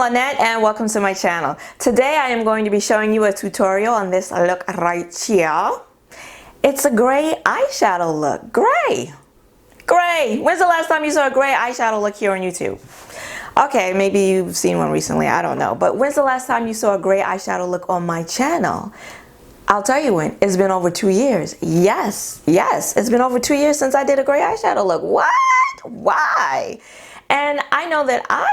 Lynette and welcome to my channel. Today I am going to be showing you a tutorial on this look right here. It's a gray eyeshadow look. Gray! Gray! When's the last time you saw a gray eyeshadow look here on YouTube? Okay, maybe you've seen one recently, I don't know. But when's the last time you saw a gray eyeshadow look on my channel? I'll tell you when. It's been over 2 years. Yes, it's been over 2 years since I did a gray eyeshadow look. What? Why? And I know that I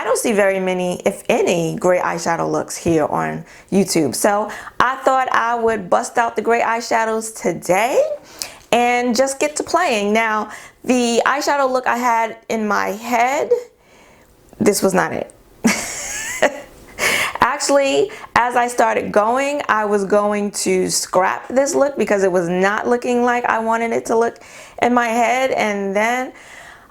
don't see very many, if any, gray eyeshadow looks here on YouTube. So I thought I would bust out the gray eyeshadows today and just get to playing. Now, the eyeshadow look I had in my head, this was not it. Actually, as I started going, I was going to scrap this look because it was not looking like I wanted it to look in my head. And then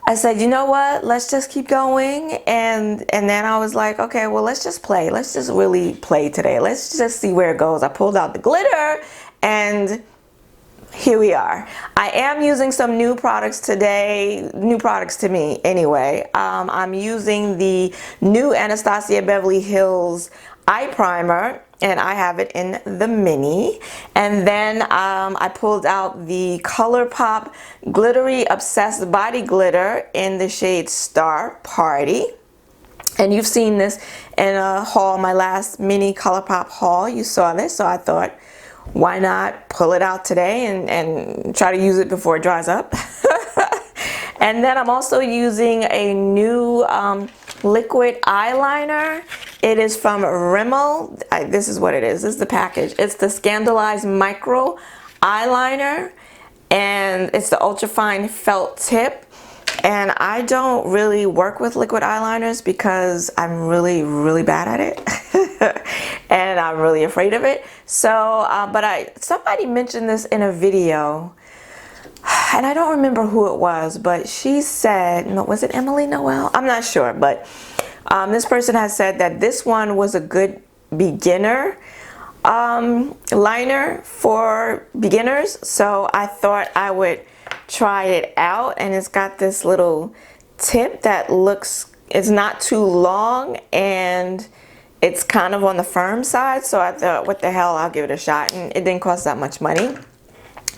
I said, you know what, let's just keep going. And then I was like, okay, well, let's just play. Let's just really play today. Let's just see where it goes. I pulled out the glitter and here we are. I am using some new products today, new products to me anyway. I'm using the new Anastasia Beverly Hills eye primer, and I have it in the mini. And then I pulled out the Colourpop Glittery Obsessed Body Glitter in the shade Star Party. And you've seen this in a haul, my last mini Colourpop haul. You saw this, so I thought, why not pull it out today and try to use it before it dries up. And then I'm also using a new liquid eyeliner. It is from Rimmel. This is what it is. This is the package. It's the Scandalized Micro Eyeliner, and it's the ultrafine felt tip. And I don't really work with liquid eyeliners because I'm really bad at it. And I'm really afraid of it. So, but somebody mentioned this in a video, and I don't remember who it was, but she said, no, was it Emily Noel? I'm not sure, but this person has said that this one was a good beginner liner for beginners. So I thought I would try it out, and it's got this little tip that it's not too long and it's kind of on the firm side. So I thought, what the hell, I'll give it a shot, and it didn't cost that much money.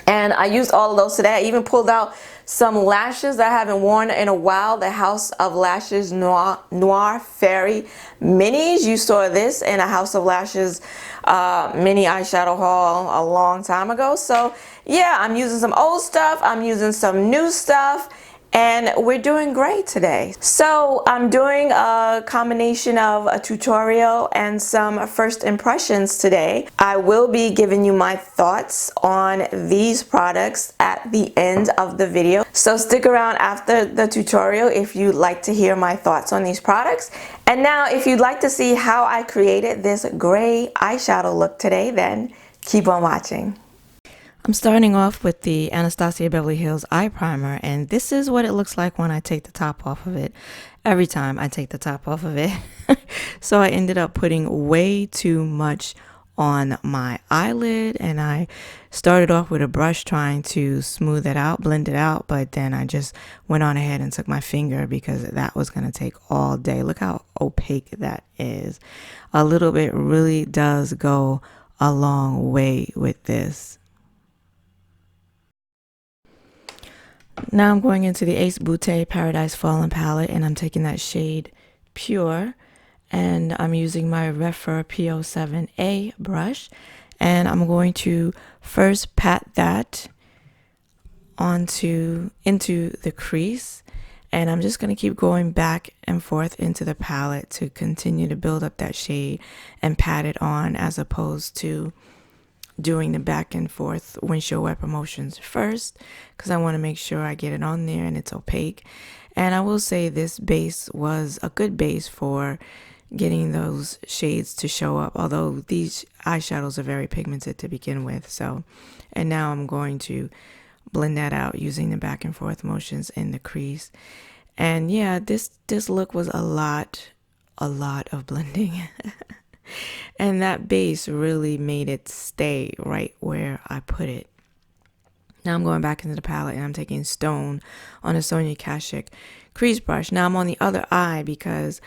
And I used all of those today. I even pulled out some lashes that I haven't worn in a while, the House of Lashes Noir Fairy Minis. You saw this in a House of Lashes mini eyeshadow haul a long time ago. So yeah, I'm using some old stuff, I'm using some new stuff, and we're doing great today. So I'm doing a combination of a tutorial and some first impressions today. I will be giving you my thoughts on these products at the end of the video. So stick around after the tutorial if you'd like to hear my thoughts on these products. And now if you'd like to see how I created this gray eyeshadow look today, then keep on watching. I'm starting off with the Anastasia Beverly Hills eye primer, and this is what it looks like when I take the top off of it. Every time I take the top off of it. So I ended up putting way too much on my eyelid, and I started off with a brush trying to smooth it out, blend it out, but then I just went on ahead and took my finger because that was going to take all day. Look how opaque that is. A little bit really does go a long way with this. Now I'm going into the Beaute Paradise Fallen palette, and I'm taking that shade Pure, and I'm using my Refer P07A brush, and I'm going to first pat that into the crease, and I'm just going to keep going back and forth into the palette to continue to build up that shade and pat it on, as opposed to doing the back and forth windshield wiper motions first, because I want to make sure I get it on there and it's opaque. And I will say this base was a good base for getting those shades to show up, although these eyeshadows are very pigmented to begin with. So, and now I'm going to blend that out using the back and forth motions in the crease. And yeah, this look was a lot of blending. And that base really made it stay right where I put it. Now I'm going back into the palette, and I'm taking Stone on a Sonia Kashuk crease brush. Now I'm on the other eye because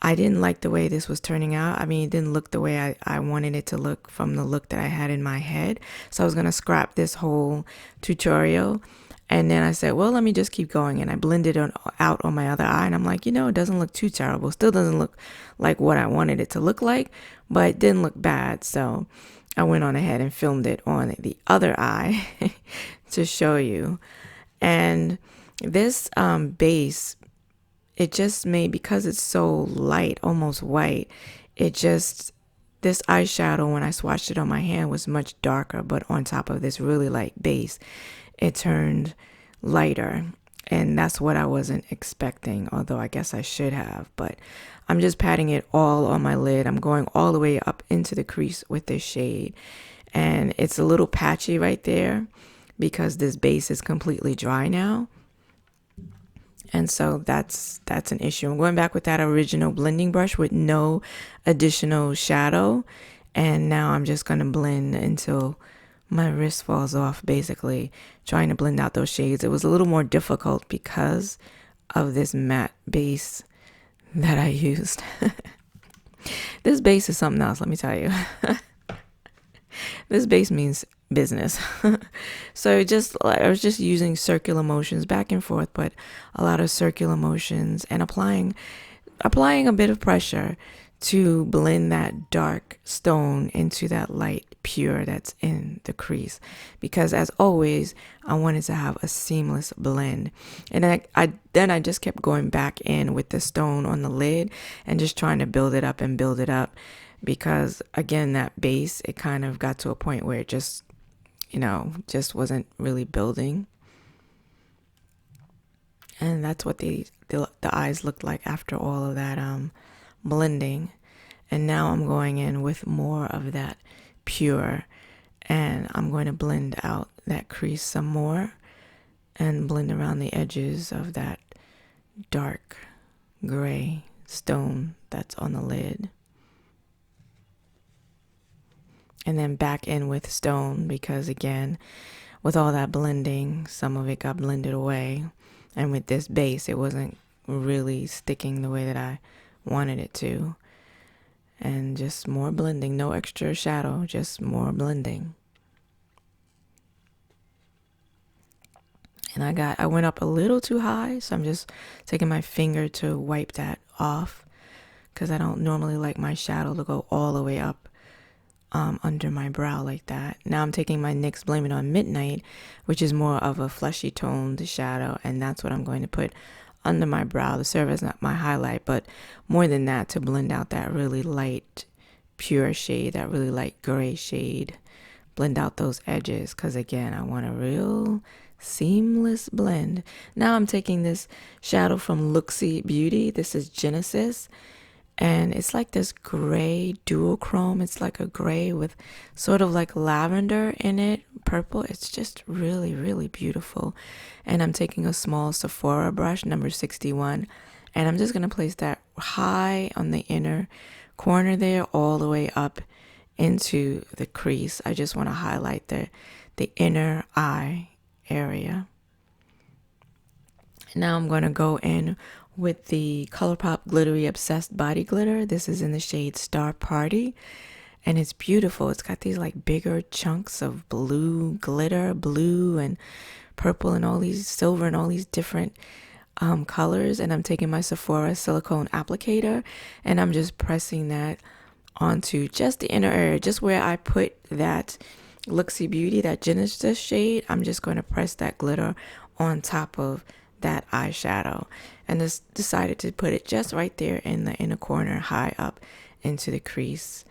I didn't like the way this was turning out. I mean, it didn't look the way I wanted it to look from the look that I had in my head. So I was going to scrap this whole tutorial. And then I said, well, let me just keep going. And I blended it out on my other eye. And I'm like, you know, it doesn't look too terrible. Still doesn't look like what I wanted it to look like, but it didn't look bad. So I went on ahead and filmed it on the other eye to show you. And this base, it just made, because it's so light, almost white, it just, this eyeshadow, when I swatched it on my hand, was much darker, but on top of this really light base, it turned lighter. And that's what I wasn't expecting, although I guess I should have. But I'm just patting it all on my lid. I'm going all the way up into the crease with this shade. And it's a little patchy right there because this base is completely dry now. And so that's an issue. I'm going back with that original blending brush with no additional shadow. And now I'm just going to blend until my wrist falls off, basically, trying to blend out those shades. It was a little more difficult because of this matte base that I used. This base is something else, let me tell you. This base means business. So I was just using circular motions back and forth, but a lot of circular motions, and applying a bit of pressure to blend that dark stone into that light pure that's in the crease, because as always I wanted to have a seamless blend. And I just kept going back in with the stone on the lid and just trying to build it up, because again, that base, it kind of got to a point where it just, you know, just wasn't really building. And that's what the eyes looked like after all of that blending. And now I'm going in with more of that pure, and I'm going to blend out that crease some more and blend around the edges of that dark gray stone that's on the lid. And then back in with stone, because again, with all that blending, some of it got blended away. And with this base, it wasn't really sticking the way that I wanted it to. And just more blending, no extra shadow, just more blending. And I went up a little too high, so I'm just taking my finger to wipe that off, because I don't normally like my shadow to go all the way up under my brow like that. Now I'm taking my NYX Blame It on Midnight, which is more of a fleshy toned shadow, and that's what I'm going to put under my brow to serve as not my highlight, but more than that, to blend out that really light pure shade, that really light gray shade, blend out those edges, because again, I want a real seamless blend. Now I'm taking this shadow from Luxie Beauty. This is Genesis, and it's like this gray duochrome. It's like a gray with sort of like lavender in it, purple. It's just really, really beautiful. And I'm taking a small Sephora brush, number 61, and I'm just going to place that high on the inner corner there, all the way up into the crease. I just want to highlight the inner eye area. Now I'm going to go in with the Colourpop Glittery Obsessed Body Glitter. This is in the shade Star Party, and it's beautiful. It's got these like bigger chunks of blue glitter, blue and purple and all these silver and all these different colors. And I'm taking my Sephora silicone applicator, and I'm just pressing that onto just the inner area, just where I put that Luxie Beauty, that Genesis shade. I'm just going to press that glitter on top of that eyeshadow, and just decided to put it just right there in the inner corner, high up into the crease.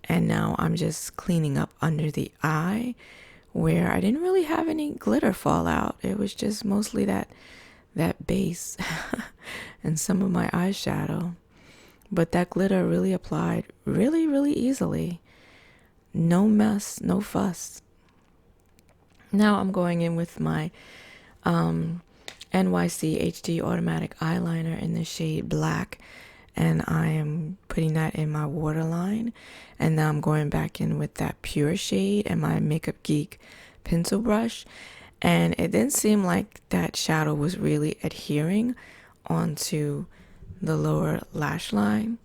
And now I'm just cleaning up under the eye where I didn't really have any glitter fall out. It was just mostly that base and some of my eyeshadow, but that glitter really applied really, really easily. No mess, no fuss. Now I'm going in with my NYC HD Automatic eyeliner in the shade Black, and I am putting that in my waterline. And now I'm going back in with that pure shade and my Makeup Geek pencil brush, and it didn't seem like that shadow was really adhering onto the lower lash line,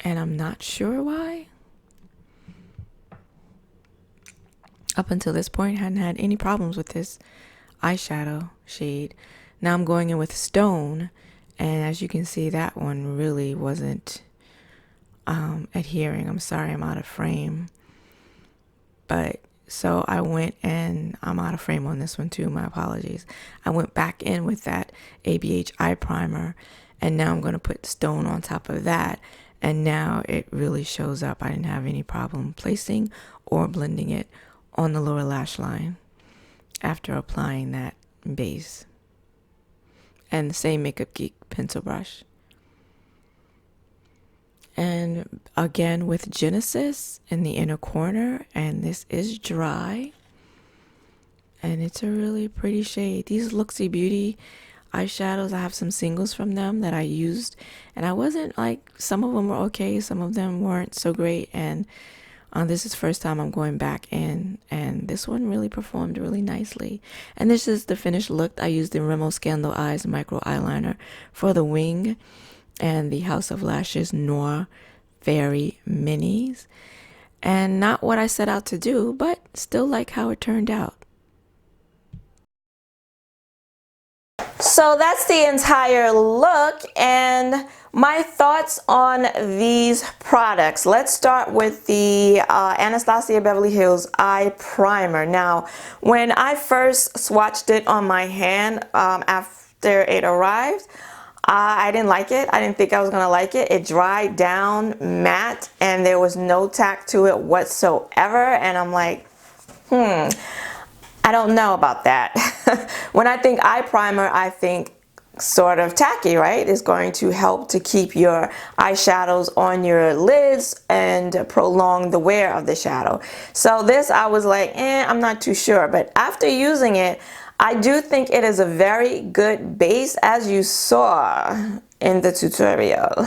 and I'm not sure why. Up until this point, I hadn't had any problems with this eyeshadow shade. Now I'm going in with Stone, and as you can see, that one really wasn't adhering. I'm sorry, I'm out of frame. But so I went, and I'm out of frame on this one too, my apologies. I went back in with that ABH eye primer, and now I'm going to put Stone on top of that, and now it really shows up. I didn't have any problem placing or blending it on the lower lash line after applying that base. And the same Makeup Geek pencil brush. And again with Genesis in the inner corner, and this is dry, and it's a really pretty shade. These Luxie Beauty eyeshadows, I have some singles from them that I used, and I wasn't like, some of them were okay, some of them weren't so great, and this is the first time I'm going back in, and this one really performed really nicely. And this is the finished look. I used the Rimmel Scandal Eyes Micro Eyeliner for the wing, and the House of Lashes Noir Fairy Minis. And not what I set out to do, but still like how it turned out. So that's the entire look and my thoughts on these products. Let's start with the Anastasia Beverly Hills Eye Primer. Now, when I first swatched it on my hand after it arrived, I didn't like it. I didn't think I was going to like it. It dried down matte and there was no tack to it whatsoever. And I'm like, I don't know about that. When I think eye primer, I think sort of tacky, right? It's going to help to keep your eyeshadows on your lids and prolong the wear of the shadow. So this, I was like, I'm not too sure. But after using it, I do think it is a very good base, as you saw in the tutorial.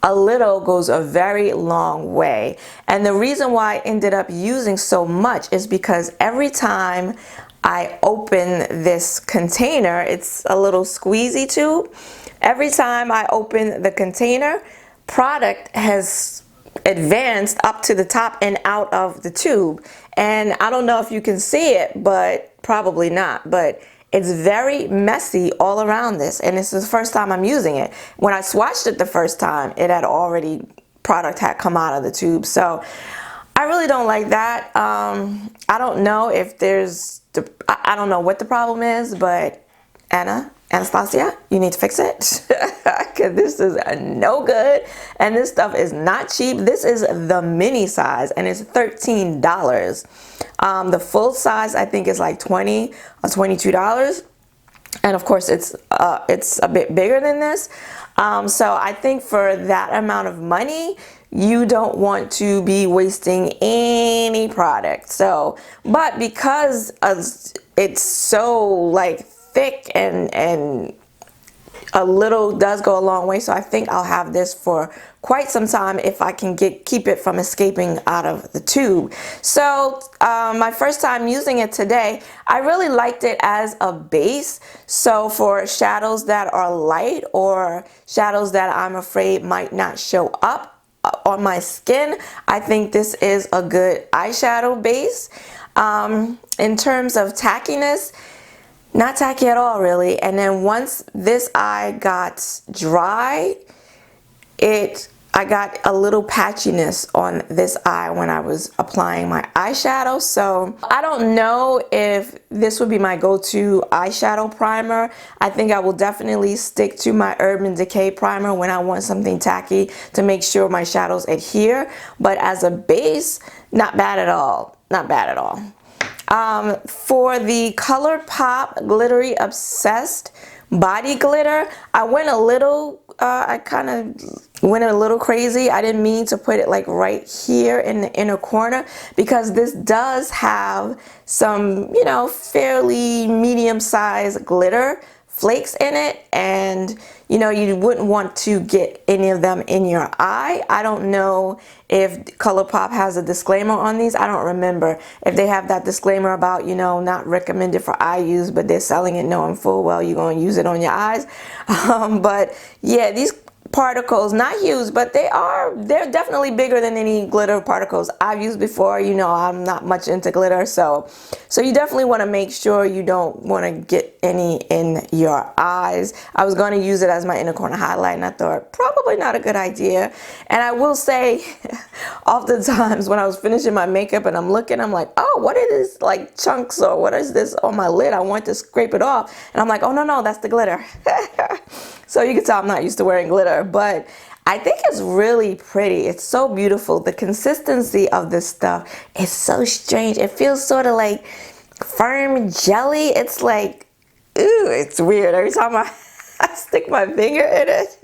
A little goes a very long way. And the reason why I ended up using so much is because every time I open this container, it's a little squeezy tube. Every time I open the container, product has advanced up to the top and out of the tube. And I don't know if you can see it, but probably not. But it's very messy all around this, and this is the first time I'm using it. When I swatched it the first time, it had already, product had come out of the tube. So I really don't like that. I don't know if there's, I don't know what the problem is, but Anastasia, you need to fix it. Because this is no good, and this stuff is not cheap. This is the mini size, and it's $13. The full size, I think, is like $20 or $22. And of course, it's a bit bigger than this. So I think for that amount of money, you don't want to be wasting any product. So, but because it's so like thick and a little does go a long way, so I think I'll have this for quite some time if I can keep it from escaping out of the tube. So my first time using it today, I really liked it as a base. So for shadows that are light or shadows that I'm afraid might not show up on my skin, I think this is a good eyeshadow base. In terms of tackiness, not tacky at all, really. And then once this eye got dry, I got a little patchiness on this eye when I was applying my eyeshadow. So I don't know if this would be my go-to eyeshadow primer. I think I will definitely stick to my Urban Decay primer when I want something tacky to make sure my shadows adhere. But as a base, not bad at all. Not bad at all. For the Colourpop Glittery Obsessed Body Glitter, I went a little, I kind of went a little crazy. I didn't mean to put it like right here in the inner corner, because this does have some, you know, fairly medium-sized glitter flakes in it, and you know, you wouldn't want to get any of them in your eye. I don't know if Colourpop has a disclaimer on these. I don't remember if they have that disclaimer about, you know, not recommended for eye use, but they're selling it knowing full well you're going to use it on your eyes. But yeah, these particles, not huge, but they're definitely bigger than any glitter particles I've used before. You know, I'm not much into glitter, so you definitely want to make sure you don't want to get any in your eyes. I was going to use it as my inner corner highlight, and I thought probably not a good idea. And I will say, oftentimes when I was finishing my makeup and I'm looking, I'm like, oh, what are these like chunks, or what is this on my lid? I want to scrape it off, and I'm like, oh no, that's the glitter. So you can tell I'm not used to wearing glitter, but I think it's really pretty. It's so beautiful. The consistency of this stuff is so strange. It feels sort of like firm jelly. It's like, ooh, it's weird every time I stick my finger in it.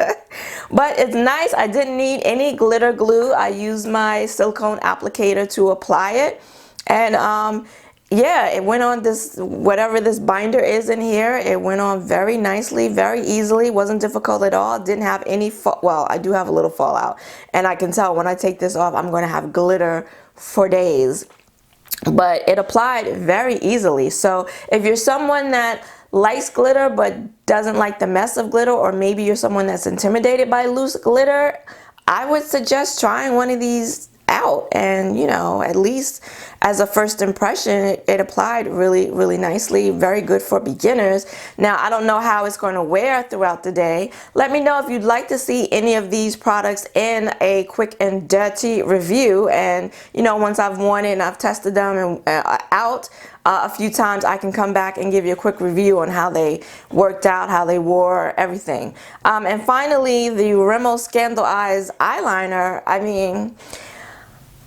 But it's nice. I didn't need any glitter glue. I used my silicone applicator to apply it. And yeah, it went on this, whatever this binder is in here, it went on very nicely, very easily. Wasn't difficult at all. Didn't have any, well, I do have a little fallout. And I can tell when I take this off, I'm going to have glitter for days. But it applied very easily. So if you're someone that likes glitter but doesn't like the mess of glitter, or maybe you're someone that's intimidated by loose glitter, I would suggest trying one of these out. And you know, at least as a first impression, it applied really, really nicely. Very good for beginners. Now, I don't know how it's going to wear throughout the day. Let me know if you'd like to see any of these products in a quick and dirty review. And you know, once I've worn it and I've tested them and out a few times, I can come back and give you a quick review on how they worked out, how they wore, everything. And finally, the Rimmel Scandal Eyes eyeliner. I mean,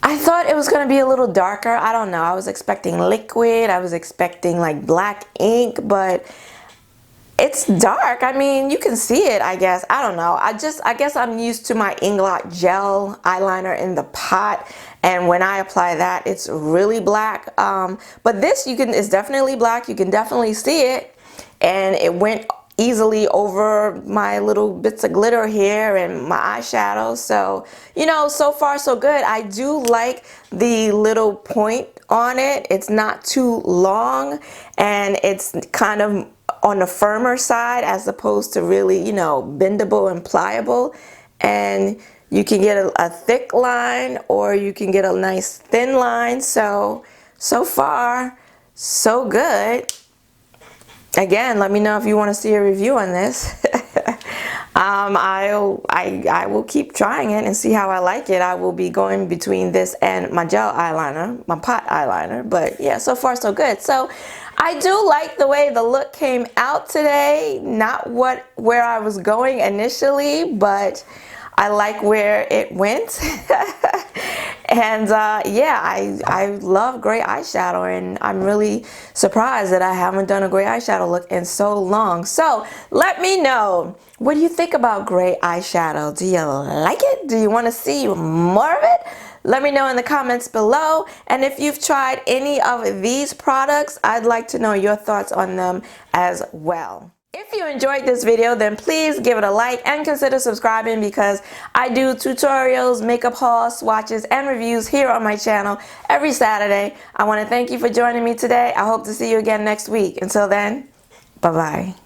I thought it was going to be a little darker. I don't know. I was expecting liquid. I was expecting like black ink, but it's dark. I mean, you can see it, I guess. I don't know. I guess I'm used to my Inglot gel eyeliner in the pot, and when I apply that, it's really black. But this, it's definitely black. You can definitely see it, and it went easily over my little bits of glitter here and my eyeshadow. So, you know, so far so good. I do like the little point on it. It's not too long, and it's kind of on the firmer side as opposed to really, you know, bendable and pliable. And you can get a thick line, or you can get a nice thin line. So far so good. Again, let me know if you want to see a review on this. I will keep trying it and see how I like it. I will be going between this and my gel eyeliner, my pot eyeliner. But yeah, so far so good. So I do like the way the look came out today. Not where I was going initially, but I like where it went. And yeah, I love gray eyeshadow, and I'm really surprised that I haven't done a gray eyeshadow look in so long. So let me know, what do you think about gray eyeshadow? Do you like it? Do you want to see more of it? Let me know in the comments below. And if you've tried any of these products, I'd like to know your thoughts on them as well. If you enjoyed this video, then please give it a like and consider subscribing, because I do tutorials, makeup hauls, swatches, and reviews here on my channel every Saturday. I want to thank you for joining me today. I hope to see you again next week. Until then, bye-bye.